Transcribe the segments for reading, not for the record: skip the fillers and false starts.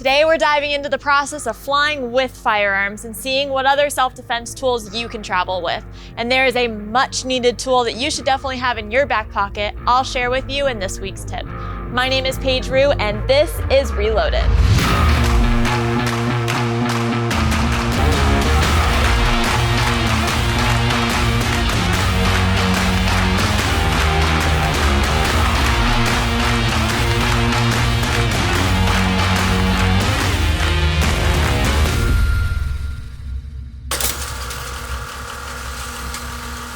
Today we're diving into the process of flying with firearms and seeing what other self-defense tools you can travel with. And there is a much needed tool that you should definitely have in your back pocket I'll share with you in this week's tip. My name is Paige Rue and this is Reloaded.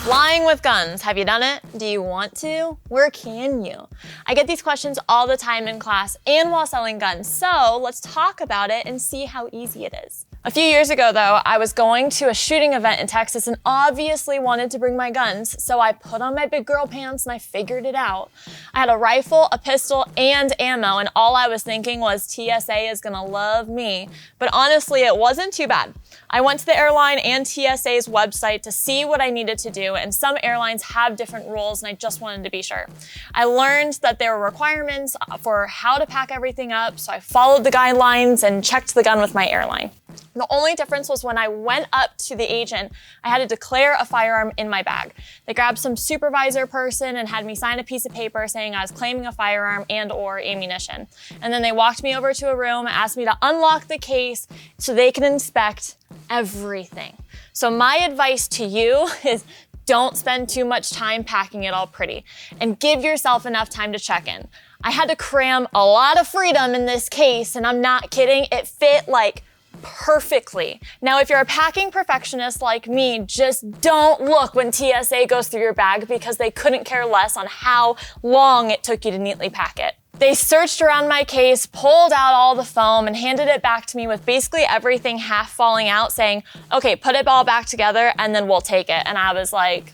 Flying with guns, have you done it? Do you want to? Where can you? I get these questions all the time in class and while selling guns, so let's talk about it and see how easy it is. A few years ago though, I was going to a shooting event in Texas and obviously wanted to bring my guns, so I put on my big girl pants and I figured it out. I had a rifle, a pistol, and ammo, and all I was thinking was TSA is gonna love me. But honestly, it wasn't too bad. I went to the airline and TSA's website to see what I needed to do, and some airlines have different rules and I just wanted to be sure. I learned that there were requirements for how to pack everything up, so I followed the guidelines and checked the gun with my airline. The only difference was when I went up to the agent, I had to declare a firearm in my bag. They grabbed some supervisor person and had me sign a piece of paper saying I was claiming a firearm and or ammunition. And then they walked me over to a room, asked me to unlock the case so they can inspect everything. So my advice to you is don't spend too much time packing it all pretty and give yourself enough time to check in. I had to cram a lot of freedom in this case, and I'm not kidding, it fit like perfectly. Now, if you're a packing perfectionist like me, just don't look when TSA goes through your bag because they couldn't care less on how long it took you to neatly pack it. They searched around my case, pulled out all the foam, and handed it back to me with basically everything half falling out, saying, okay, put it all back together and then we'll take it. And I was like,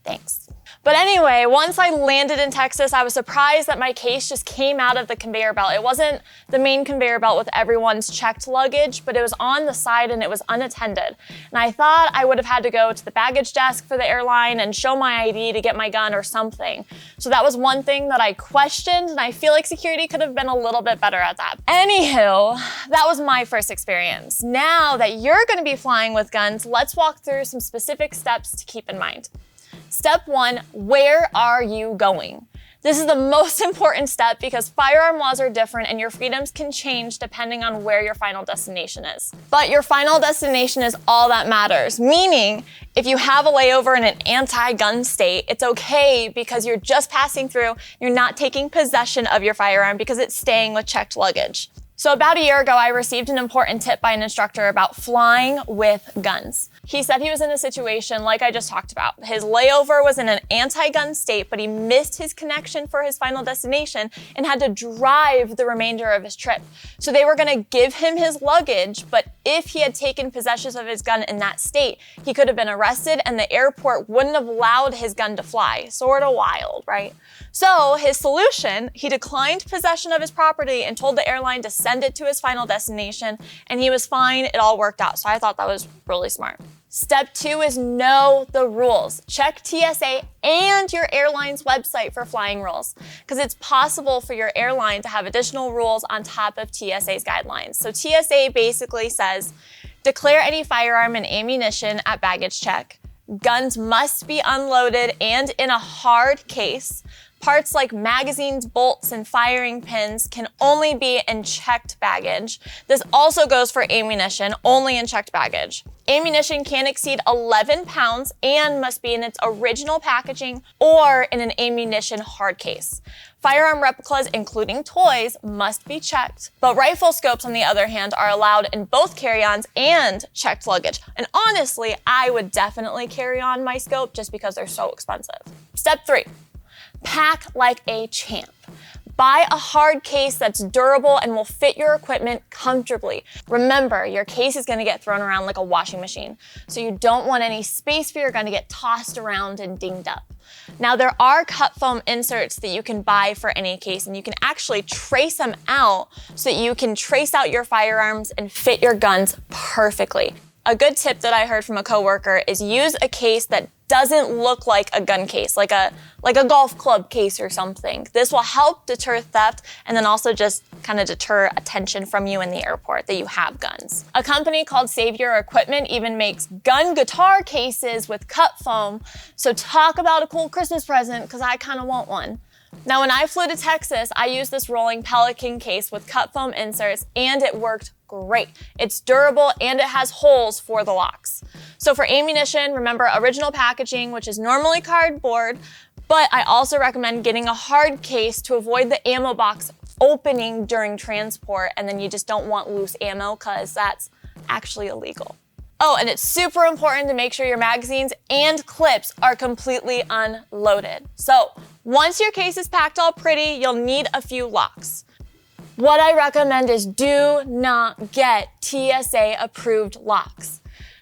thanks. But anyway, once I landed in Texas, I was surprised that my case just came out of the conveyor belt. It wasn't the main conveyor belt with everyone's checked luggage, but it was on the side and it was unattended. And I thought I would have had to go to the baggage desk for the airline and show my ID to get my gun or something. So that was one thing that I questioned, and I feel like security could have been a little bit better at that. Anywho, that was my first experience. Now that you're gonna be flying with guns, let's walk through some specific steps to keep in mind. Step 1, where are you going? This is the most important step because firearm laws are different and your freedoms can change depending on where your final destination is. But your final destination is all that matters, meaning if you have a layover in an anti-gun state, it's okay because you're just passing through, you're not taking possession of your firearm because it's staying with checked luggage. So about a year ago, I received an important tip by an instructor about flying with guns. He said he was in a situation like I just talked about. His layover was in an anti-gun state, but he missed his connection for his final destination and had to drive the remainder of his trip. So they were gonna give him his luggage, but if he had taken possession of his gun in that state, he could have been arrested and the airport wouldn't have allowed his gun to fly. Sort of wild, right? So his solution, he declined possession of his property and told the airline to send it to his final destination, and he was fine, it all worked out. So I thought that was really smart. Step 2 is know the rules. Check TSA and your airline's website for flying rules, because it's possible for your airline to have additional rules on top of TSA's guidelines. So TSA basically says, declare any firearm and ammunition at baggage check. Guns must be unloaded and in a hard case. Parts like magazines, bolts, and firing pins can only be in checked baggage. This also goes for ammunition, only in checked baggage. Ammunition can't exceed 11 pounds and must be in its original packaging or in an ammunition hard case. Firearm replicas, including toys, must be checked, but rifle scopes, on the other hand, are allowed in both carry-ons and checked luggage. And honestly, I would definitely carry on my scope just because they're so expensive. Step 3. Pack like a champ. Buy a hard case that's durable and will fit your equipment comfortably. Remember, your case is gonna get thrown around like a washing machine, so you don't want any space for your gun to get tossed around and dinged up. Now, there are cut foam inserts that you can buy for any case, and you can actually trace them out so that you can trace out your firearms and fit your guns perfectly. A good tip that I heard from a coworker is use a case that doesn't look like a gun case, like a golf club case or something. This will help deter theft and then also just kind of deter attention from you in the airport that you have guns. A company called Save Your Equipment even makes gun guitar cases with cut foam. So talk about a cool Christmas present, because I kind of want one. Now, when I flew to Texas, I used this rolling Pelican case with cut foam inserts, and it worked great. It's durable and it has holes for the locks. So for ammunition, remember original packaging, which is normally cardboard, but I also recommend getting a hard case to avoid the ammo box opening during transport, and then you just don't want loose ammo because that's actually illegal. Oh, and it's super important to make sure your magazines and clips are completely unloaded. So once your case is packed all pretty, you'll need a few locks. What I recommend is do not get TSA approved locks.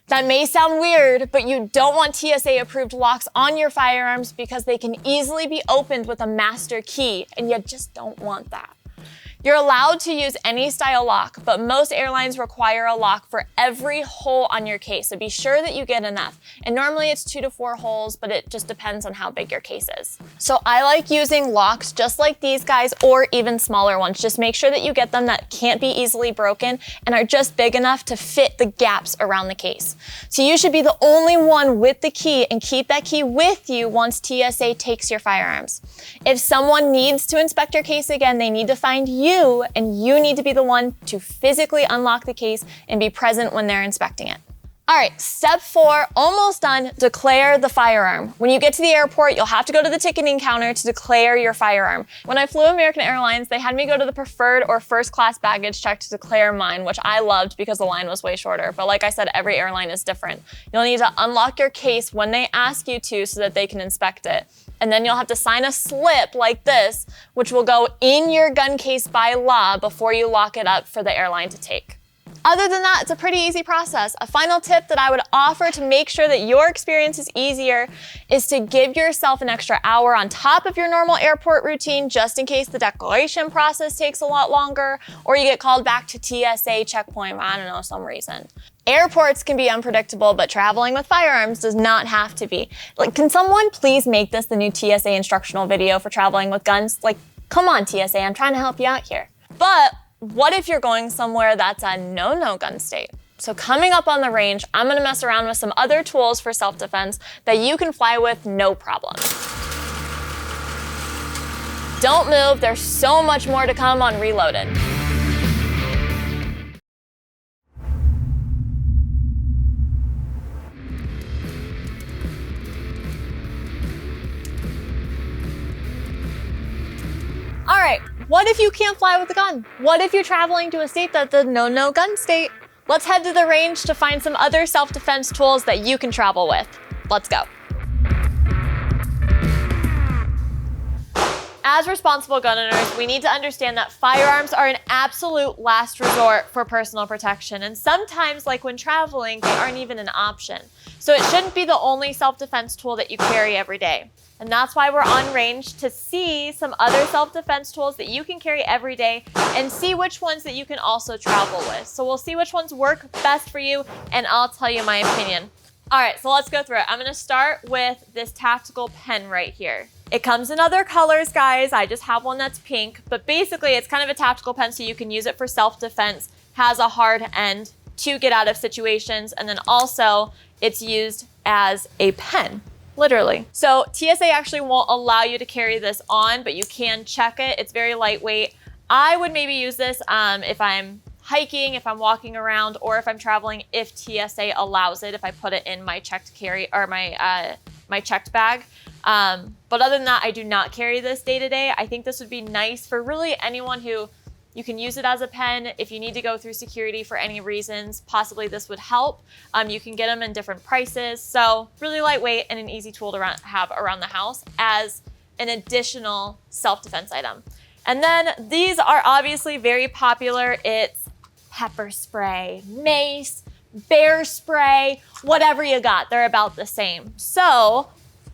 That may sound weird, but you don't want TSA approved locks on your firearms because they can easily be opened with a master key, and you just don't want that. You're allowed to use any style lock, but most airlines require a lock for every hole on your case, so be sure that you get enough. And normally it's 2 to 4 holes, but it just depends on how big your case is. So I like using locks just like these guys, or even smaller ones. Just make sure that you get them that can't be easily broken and are just big enough to fit the gaps around the case. So you should be the only one with the key, and keep that key with you once TSA takes your firearms. If someone needs to inspect your case again, they need to find you, and you need to be the one to physically unlock the case and be present when they're inspecting it. All right, step 4, almost done, declare the firearm. When you get to the airport, you'll have to go to the ticketing counter to declare your firearm. When I flew American Airlines, they had me go to the preferred or first class baggage check to declare mine, which I loved because the line was way shorter. But like I said, every airline is different. You'll need to unlock your case when they ask you to so that they can inspect it. And then you'll have to sign a slip like this, which will go in your gun case by law before you lock it up for the airline to take. Other than that, it's a pretty easy process. A final tip that I would offer to make sure that your experience is easier is to give yourself an extra hour on top of your normal airport routine, just in case the declaration process takes a lot longer, or you get called back to TSA checkpoint, I don't know, some reason. Airports can be unpredictable, but traveling with firearms does not have to be. Like, can someone please make this the new TSA instructional video for traveling with guns? Like, come on, TSA, I'm trying to help you out here. But what if you're going somewhere that's a no gun state? So coming up on the range, I'm gonna mess around with some other tools for self-defense that you can fly with no problem. Don't move, there's so much more to come on Reloaded. All right, what if you can't fly with a gun? What if you're traveling to a state that's a no gun state? Let's head to the range to find some other self-defense tools that you can travel with. Let's go. As responsible gun owners, we need to understand that firearms are an absolute last resort for personal protection. And sometimes, like when traveling, they aren't even an option. So it shouldn't be the only self-defense tool that you carry every day. And that's why we're on range to see some other self-defense tools that you can carry every day and see which ones that you can also travel with. So we'll see which ones work best for you, and I'll tell you my opinion. All right, so let's go through it. I'm gonna start with this tactical pen right here. It comes in other colors, guys. I just have one that's pink, but basically it's kind of a tactical pen so you can use it for self-defense, has a hard end to get out of situations, and then also it's used as a pen. Literally. So TSA actually won't allow you to carry this on, but you can check it. It's very lightweight. I would maybe use this if I'm hiking, if I'm walking around, or if I'm traveling, if TSA allows it, if I put it in my checked carry or my checked bag. But other than that, I do not carry this day to day. I think this would be nice for really anyone who you can use it as a pen if you need to go through security for any reasons. Possibly this would help. You can get them in different prices. So really lightweight and an easy tool to have around the house as an additional self-defense item. And then these are obviously very popular. It's pepper spray, mace, bear spray, whatever you got. They're about the same. So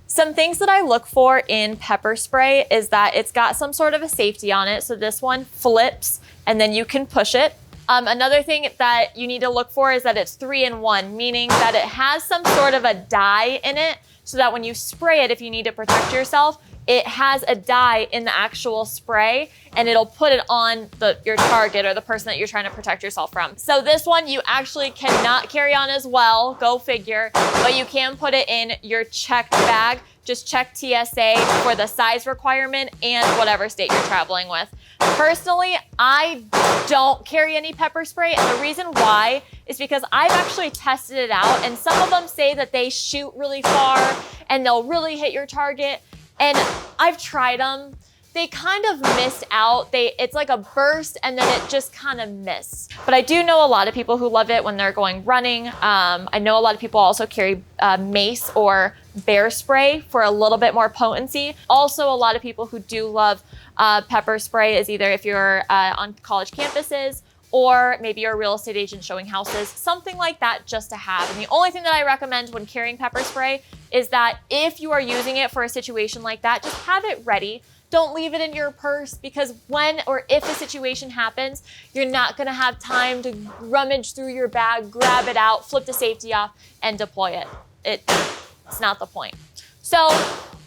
some things that I look for in pepper spray is that it's got some sort of a safety on it. So this one flips and then you can push it. Another thing that you need to look for is that it's 3-in-1, meaning that it has some sort of a dye in it so that when you spray it, if you need to protect yourself, it has a dye in the actual spray and it'll put it on your target or the person that you're trying to protect yourself from. So this one you actually cannot carry on as well, go figure, but you can put it in your checked bag. Just check TSA for the size requirement and whatever state you're traveling with. Personally, I don't carry any pepper spray, and the reason why is because I've actually tested it out, and some of them say that they shoot really far and they'll really hit your target, and I've tried them. They kind of missed out. It's like a burst and then it just kind of missed. But I do know a lot of people who love it when they're going running. I know a lot of people also carry mace or bear spray for a little bit more potency. Also, a lot of people who do love pepper spray is either if you're on college campuses or maybe you're a real estate agent showing houses, something like that just to have. And the only thing that I recommend when carrying pepper spray is that if you are using it for a situation like that, just have it ready. Don't leave it in your purse, because when or if a situation happens, you're not gonna have time to rummage through your bag, grab it out, flip the safety off, and deploy it. It's not the point. So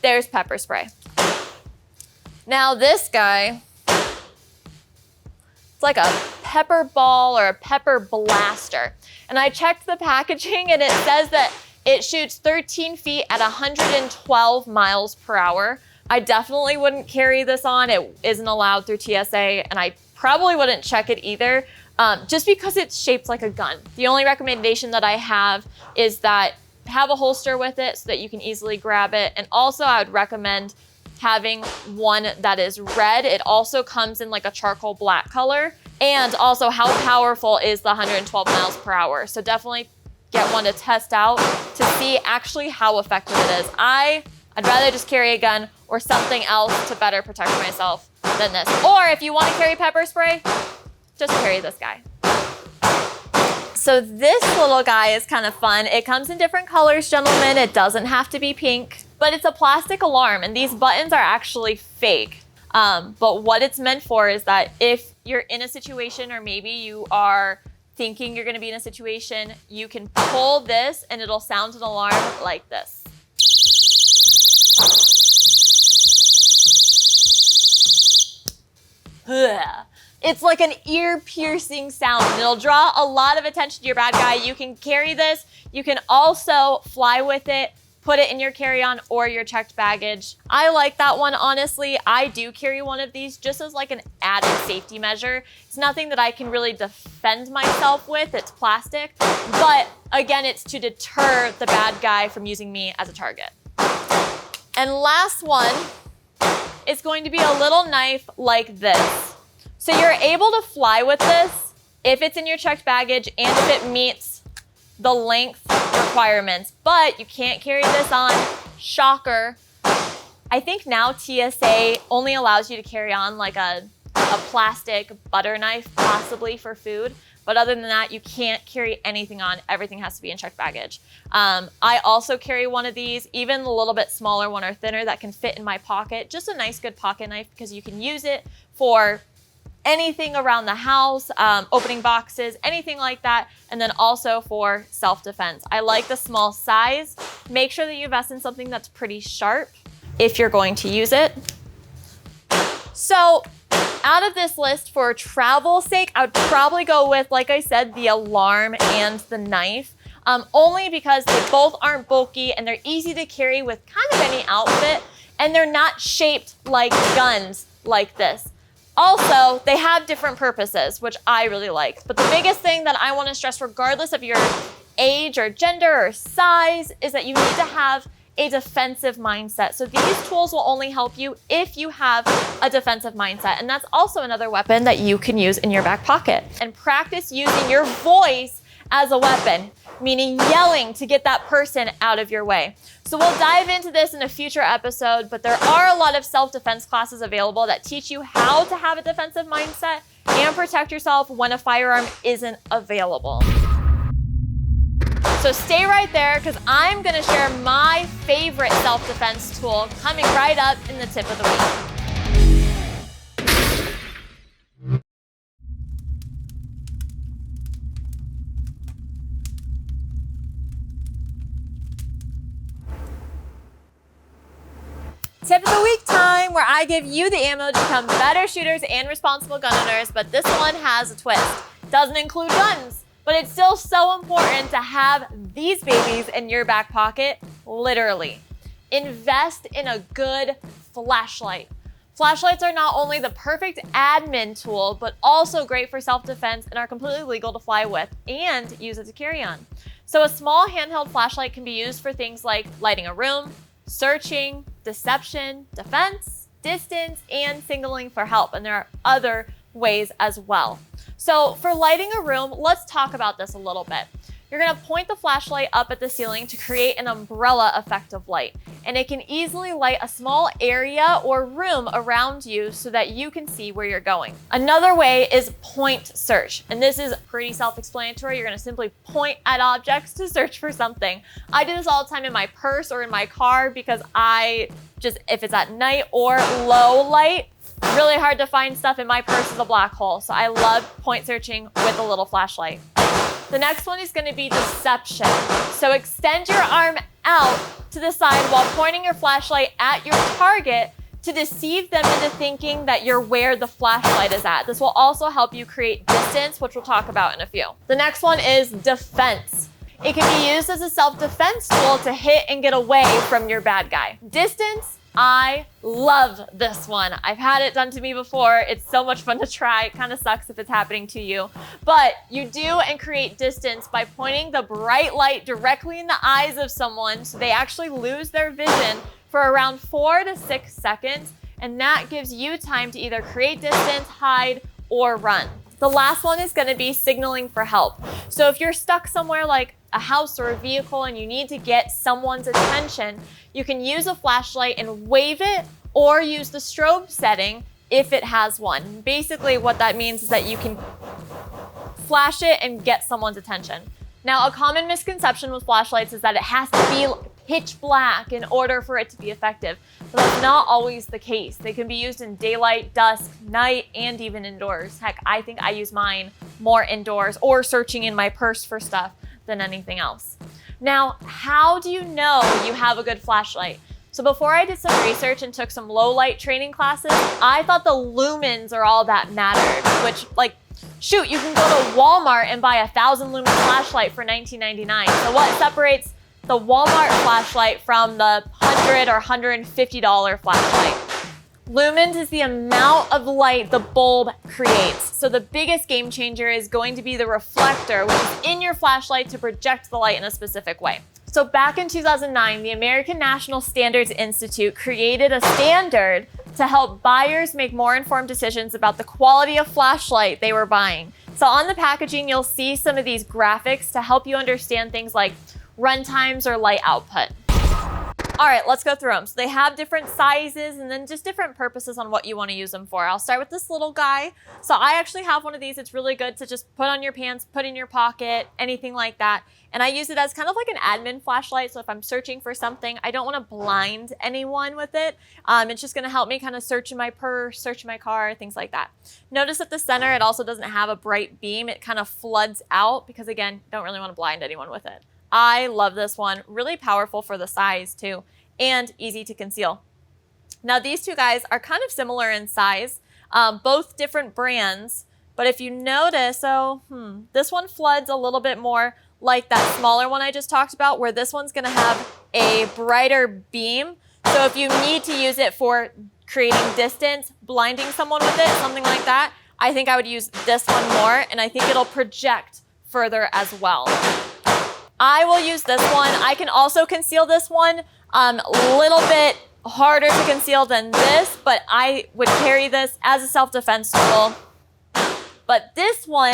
there's pepper spray. Now this guy, it's like a pepper ball or a pepper blaster. And I checked the packaging and it says that it shoots 13 feet at 112 miles per hour. I definitely wouldn't carry this on. It isn't allowed through TSA, and I probably wouldn't check it either, just because it's shaped like a gun. The only recommendation that I have is that have a holster with it so that you can easily grab it. And also I would recommend having one that is red. It also comes in like a charcoal black color. And also, how powerful is the 112 miles per hour? So definitely get one to test out to see actually how effective it is. I'd rather just carry a gun or something else to better protect myself than this. Or if you want to carry pepper spray, just carry this guy. So this little guy is kind of fun. It comes in different colors, gentlemen. It doesn't have to be pink, but it's a plastic alarm, and these buttons are actually fake. But what it's meant for is that if you're in a situation, or maybe you are thinking you're going to be in a situation, you can pull this and it'll sound an alarm like this. It's like an ear-piercing sound, and it'll draw a lot of attention to your bad guy. You can carry this. You can also fly with it, put it in your carry-on or your checked baggage. I like that one, honestly. I do carry one of these just as like an added safety measure. It's nothing that I can really defend myself with. It's plastic, but again, it's to deter the bad guy from using me as a target. And last one is going to be a little knife like this. So you're able to fly with this if it's in your checked baggage and if it meets the length requirements, but you can't carry this on. Shocker. I think now TSA only allows you to carry on like a plastic butter knife, possibly for food. But other than that, you can't carry anything on. Everything has to be in checked baggage. I also carry one of these, even a little bit smaller one or thinner, that can fit in my pocket. Just a nice, good pocket knife, because you can use it for anything around the house, opening boxes, anything like that, and then also for self-defense. I like the small size. Make sure that you invest in something that's pretty sharp if you're going to use it. So out of this list, for travel sake, I would probably go with, like I said, the alarm and the knife, only because they both aren't bulky and they're easy to carry with kind of any outfit, and they're not shaped like guns like this. Also, they have different purposes, which I really like. But the biggest thing that I want to stress, regardless of your age or gender or size, is that you need to have a defensive mindset. So these tools will only help you if you have a defensive mindset. And that's also another weapon that you can use in your back pocket. And practice using your voice as a weapon, meaning yelling to get that person out of your way. So we'll dive into this in a future episode, but there are a lot of self-defense classes available that teach you how to have a defensive mindset and protect yourself when a firearm isn't available. So stay right there, because I'm gonna share my favorite self-defense tool coming right up in the tip of the week. Tip of the week time, where I give you the ammo to become better shooters and responsible gun owners, but this one has a twist. Doesn't include guns, but it's still so important to have these babies in your back pocket, literally. Invest in a good flashlight. Flashlights are not only the perfect admin tool, but also great for self-defense and are completely legal to fly with and use it to carry on. So a small handheld flashlight can be used for things like lighting a room, searching, deception, defense, distance, and signaling for help. And there are other ways as well. So for lighting a room, let's talk about this a little bit. You're gonna point the flashlight up at the ceiling to create an umbrella effect of light. And it can easily light a small area or room around you so that you can see where you're going. Another way is point search. And this is pretty self-explanatory. You're gonna simply point at objects to search for something. I do this all the time in my purse or in my car because if it's at night or low light, really hard to find stuff in my purse is a black hole. So I love point searching with a little flashlight. The next one is going to be deception. So extend your arm out to the side while pointing your flashlight at your target to deceive them into thinking that you're where the flashlight is at. This will also help you create distance, which we'll talk about in a few. The next one is defense. It can be used as a self-defense tool to hit and get away from your bad guy. Distance, I love this one. I've had it done to me before. It's so much fun to try. It kind of sucks if it's happening to you. But you do and create distance by pointing the bright light directly in the eyes of someone so they actually lose their vision for around 4 to 6 seconds. And that gives you time to either create distance, hide, or run. The last one is going to be signaling for help. So if you're stuck somewhere like a house or a vehicle and you need to get someone's attention, you can use a flashlight and wave it or use the strobe setting if it has one. Basically what that means is that you can flash it and get someone's attention. Now, a common misconception with flashlights is that it has to be pitch black in order for it to be effective. But that's not always the case. They can be used in daylight, dusk, night, and even indoors. Heck, I think I use mine more indoors or searching in my purse for stuff than anything else. Now, how do you know you have a good flashlight? So before I did some research and took some low light training classes, I thought the lumens are all that mattered, which shoot, you can go to Walmart and buy a 1,000 lumen flashlight for $19.99. So what separates the Walmart flashlight from the $100 or $150 flashlight? Lumens is the amount of light the bulb creates. So the biggest game changer is going to be the reflector, which is in your flashlight to project the light in a specific way. So back in 2009, the American National Standards Institute created a standard to help buyers make more informed decisions about the quality of flashlight they were buying. So on the packaging, you'll see some of these graphics to help you understand things like run times or light output. All right, let's go through them. So they have different sizes and then just different purposes on what you want to use them for. I'll start with this little guy. So I actually have one of these. It's really good to just put on your pants, put in your pocket, anything like that. And I use it as kind of like an admin flashlight. So if I'm searching for something, I don't want to blind anyone with it. It's just going to help me kind of search in my purse, search in my car, things like that. Notice at the center, it also doesn't have a bright beam. It kind of floods out because, again, don't really want to blind anyone with it. I love this one. Really powerful for the size too, and easy to conceal. Now these two guys are kind of similar in size, both different brands, but if you notice, this one floods a little bit more like that smaller one I just talked about, where this one's gonna have a brighter beam. So if you need to use it for creating distance, blinding someone with it, something like that, I think I would use this one more, and I think it'll project further as well. I will use this one. I can also conceal this one a little bit harder to conceal than this, but I would carry this as a self-defense tool. But this one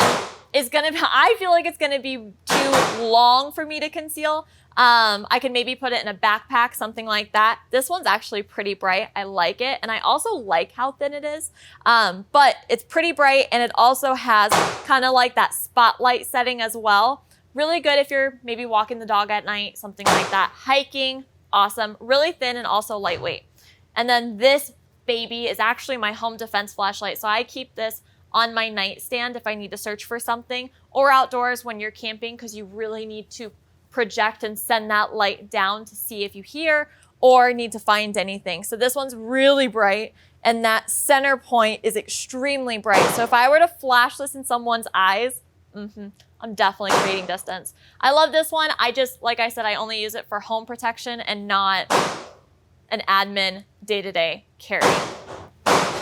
is gonna be, I feel like it's gonna be too long for me to conceal. I can maybe put it in a backpack, something like that. This one's actually pretty bright. I like it. And I also like how thin it is. But it's pretty bright, and it also has kind of like that spotlight setting as well. Really good if you're maybe walking the dog at night, something like that. Hiking, awesome. Really thin and also lightweight. And then this baby is actually my home defense flashlight. So I keep this on my nightstand if I need to search for something, or outdoors when you're camping, because you really need to project and send that light down to see if you hear or need to find anything. So this one's really bright, and that center point is extremely bright. So if I were to flash this in someone's eyes, I'm definitely creating distance. I love this one. Like I said, I only use it for home protection and not an admin day-to-day carry.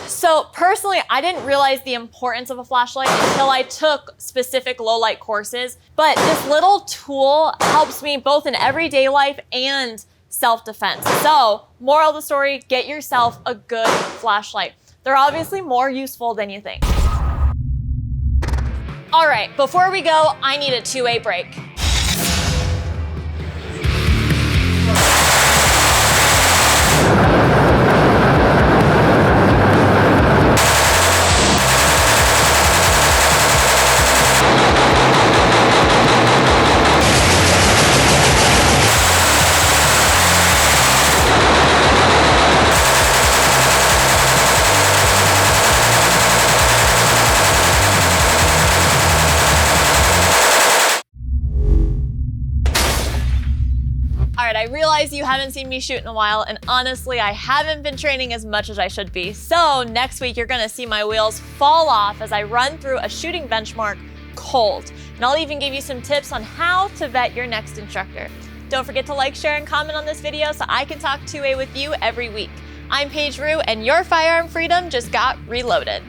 So personally, I didn't realize the importance of a flashlight until I took specific low light courses, but this little tool helps me both in everyday life and self-defense. So moral of the story, get yourself a good flashlight. They're obviously more useful than you think. All right, before we go, I need a 2-way break. I realize you haven't seen me shoot in a while, and honestly, I haven't been training as much as I should be. So next week, you're gonna see my wheels fall off as I run through a shooting benchmark cold. And I'll even give you some tips on how to vet your next instructor. Don't forget to like, share, and comment on this video so I can talk 2A with you every week. I'm Paige Rue, and your firearm freedom just got reloaded.